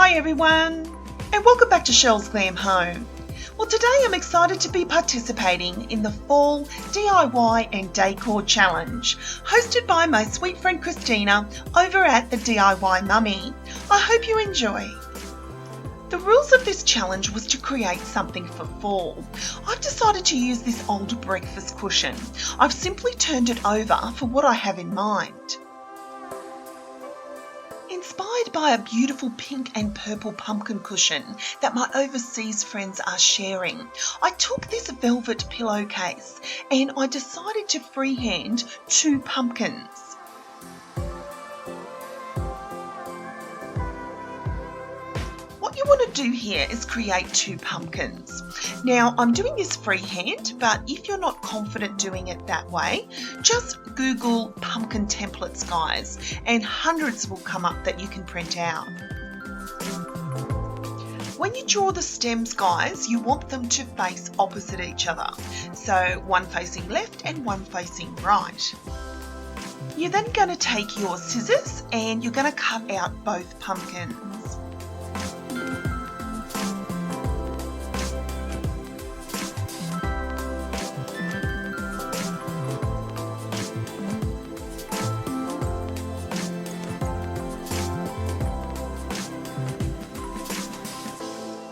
Hi everyone, and welcome back to Shell's Glam Home. Well, today I'm excited to be participating in the Fall DIY and Decor Challenge, hosted by my sweet friend Christina over at the DIY Mummy. I hope you enjoy. The rules of this challenge was to create something for fall. I've decided to use this old breakfast cushion. I've simply turned it over for what I have in mind. Inspired by a beautiful pink and purple pumpkin cushion that my overseas friends are sharing, I took this velvet pillowcase and I decided to freehand 2 pumpkins. What you want to do here is create 2 pumpkins. Now, I'm doing this freehand, but if you're not confident doing it that way, just Google pumpkin templates, guys, and hundreds will come up that you can print out. When you draw the stems, guys, you want them to face opposite each other. So one facing left and one facing right. You're then going to take your scissors and you're going to cut out both pumpkins.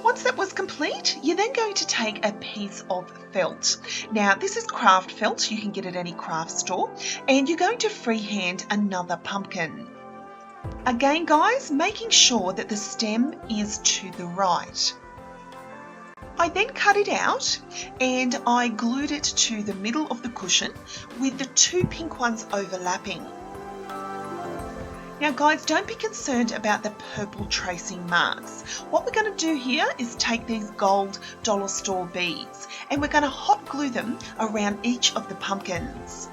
Once that was complete, you're then going to take a piece of felt. Now, this is craft felt, you can get it at any craft store, and you're going to freehand another pumpkin. Again, guys, making sure that the stem is to the right. I then cut it out and I glued it to the middle of the cushion with the 2 pink ones overlapping. Now guys, don't be concerned about the purple tracing marks. What we're going to do here is take these gold dollar store beads and we're going to hot glue them around each of the pumpkins.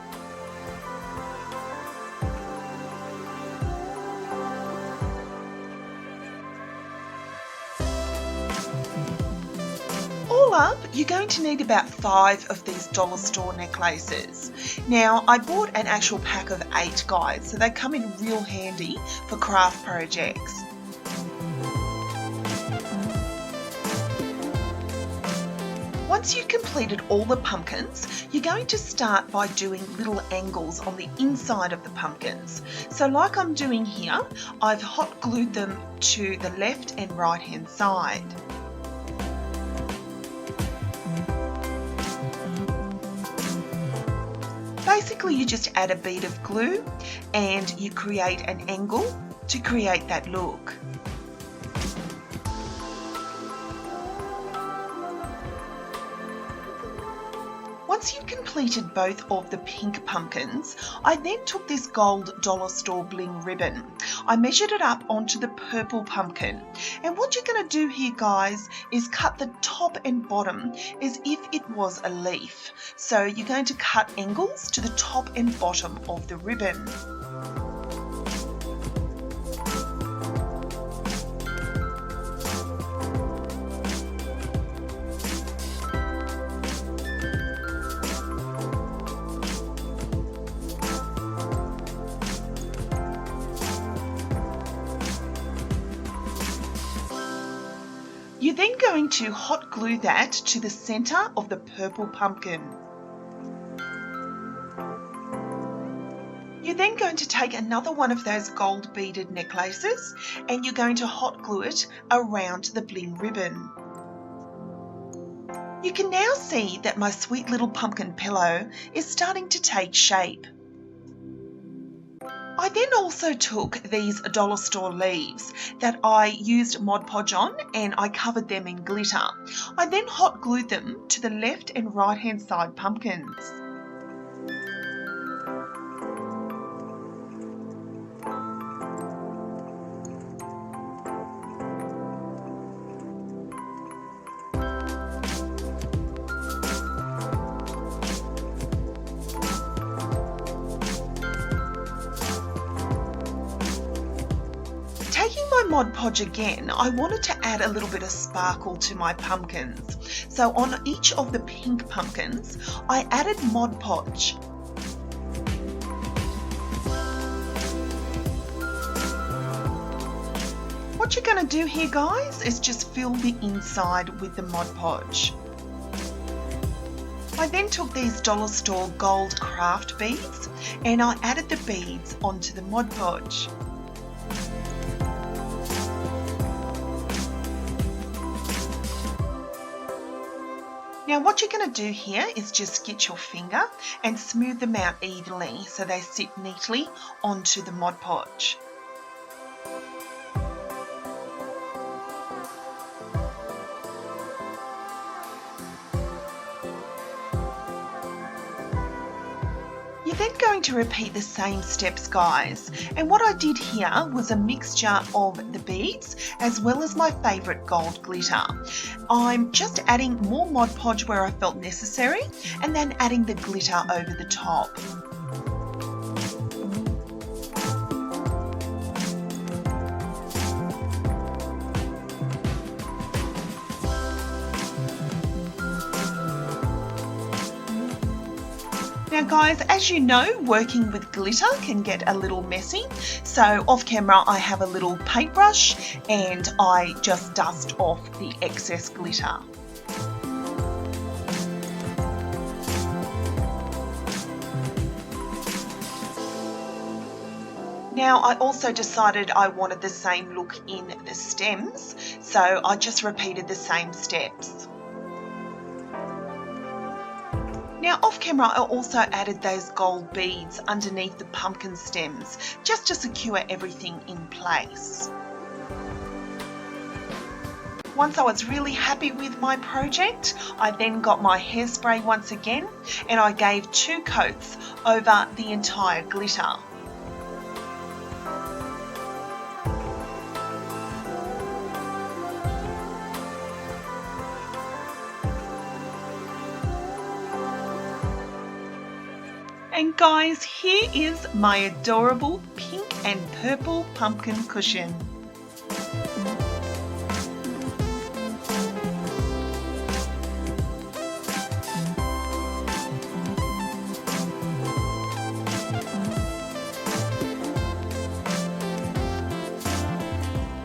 All up, you're going to need about 5 of these dollar store necklaces. Now, I bought an actual pack of 8, guys, so they come in real handy for craft projects. Once you've completed all the pumpkins, you're going to start by doing little angles on the inside of the pumpkins. So like I'm doing here, I've hot glued them to the left and right hand side. Basically, you just add a bead of glue and you create an angle to create that look. Once you've completed both of the pink pumpkins, I then took this gold dollar store bling ribbon. I measured it up onto the purple pumpkin. And what you're going to do here, guys, is cut the top and bottom as if it was a leaf. So you're going to cut angles to the top and bottom of the ribbon. You're then going to hot glue that to the center of the purple pumpkin. You're then going to take another one of those gold beaded necklaces and you're going to hot glue it around the bling ribbon. You can now see that my sweet little pumpkin pillow is starting to take shape. I then also took these dollar store leaves that I used Mod Podge on and I covered them in glitter. I then hot glued them to the left and right hand side pumpkins. Taking my Mod Podge again, I wanted to add a little bit of sparkle to my pumpkins. So on each of the pink pumpkins, I added Mod Podge. what you're going to do here, guys, is just fill the inside with the Mod Podge. I then took these dollar store gold craft beads and I added the beads onto the Mod Podge. Now what you're going to do here is just get your finger and smooth them out evenly so they sit neatly onto the Mod Podge. You're then going to repeat the same steps, guys, and what I did here was a mixture of the beads as well as my favourite gold glitter. I'm just adding more Mod Podge where I felt necessary and then adding the glitter over the top. Now guys, as you know, working with glitter can get a little messy, so off camera I have a little paintbrush and I just dust off the excess glitter. Now I also decided I wanted the same look in the stems, so I just repeated the same steps. Now off camera I also added those gold beads underneath the pumpkin stems just to secure everything in place. Once I was really happy with my project, I then got my hairspray once again and I gave 2 coats over the entire glitter. And guys, here is my adorable pink and purple pumpkin cushion.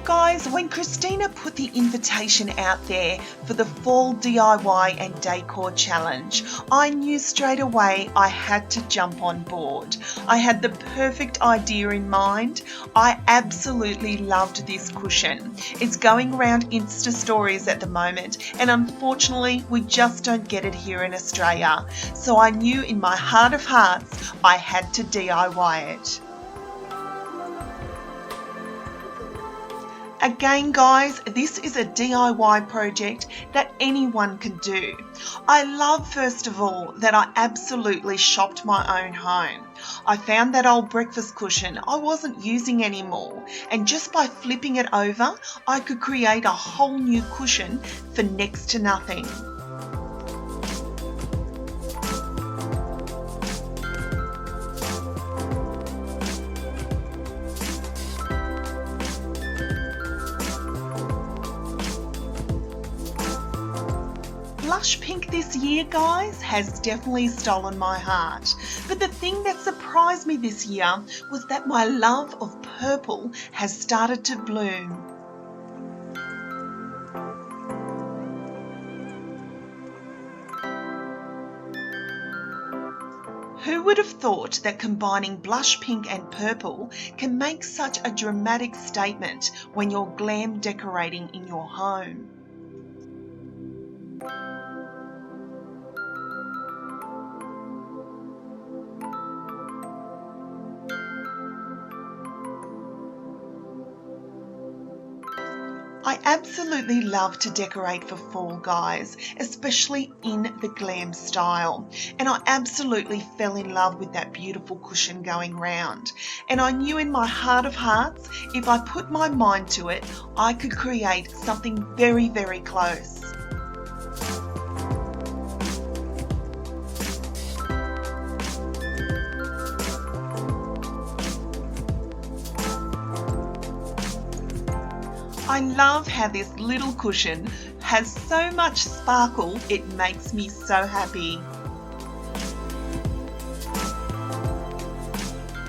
Guys, when Christina put the invitation out there for the Fall DIY and Decor Challenge, I knew straight away I had to jump on board. I had the perfect idea in mind. I absolutely loved this cushion. It's going around Insta stories at the moment, and unfortunately we just don't get it here in Australia. So I knew in my heart of hearts I had to DIY it. Again guys, this is a DIY project that anyone can do. I love first of all that I absolutely shopped my own home. I found that old breakfast cushion I wasn't using anymore, and just by flipping it over I could create a whole new cushion for next to nothing. Blush pink this year, guys, has definitely stolen my heart. But the thing that surprised me this year was that my love of purple has started to bloom. Who would have thought that combining blush pink and purple can make such a dramatic statement when you're glam decorating in your home? I absolutely love to decorate for fall, guys, especially in the glam style, and I absolutely fell in love with that beautiful cushion going round, and I knew in my heart of hearts if I put my mind to it I could create something very, very close. I love how this little cushion has so much sparkle, it makes me so happy.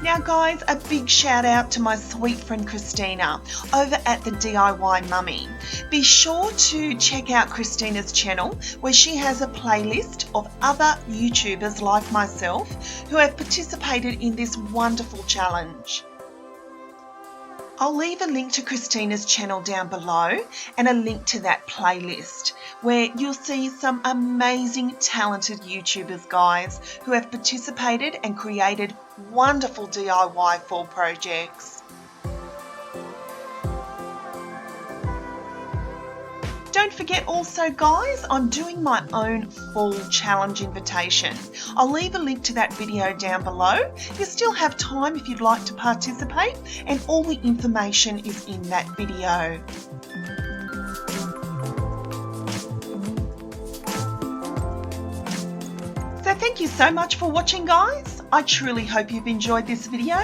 Now guys, a big shout out to my sweet friend Christina over at the DIY Mummy. Be sure to check out Christina's channel where she has a playlist of other YouTubers like myself who have participated in this wonderful challenge. I'll leave a link to Christina's channel down below and a link to that playlist where you'll see some amazing talented YouTubers, guys, who have participated and created wonderful DIY fall projects. Don't forget also, guys, I'm doing my own fall challenge invitation. I'll leave a link to that video down below. You still have time if you'd like to participate, and all the information is in that video. So thank you so much for watching, guys. I truly hope you've enjoyed this video.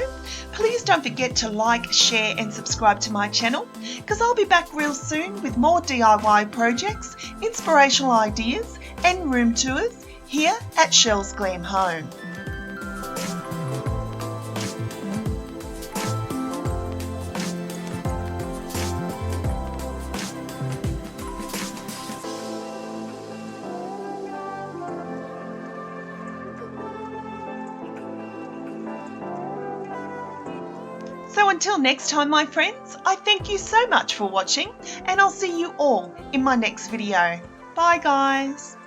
Please don't forget to like, share and subscribe to my channel, because I'll be back real soon with more DIY projects, inspirational ideas and room tours here at Shell's Glam Home. So until next time, my friends, I thank you so much for watching, and I'll see you all in my next video. Bye guys.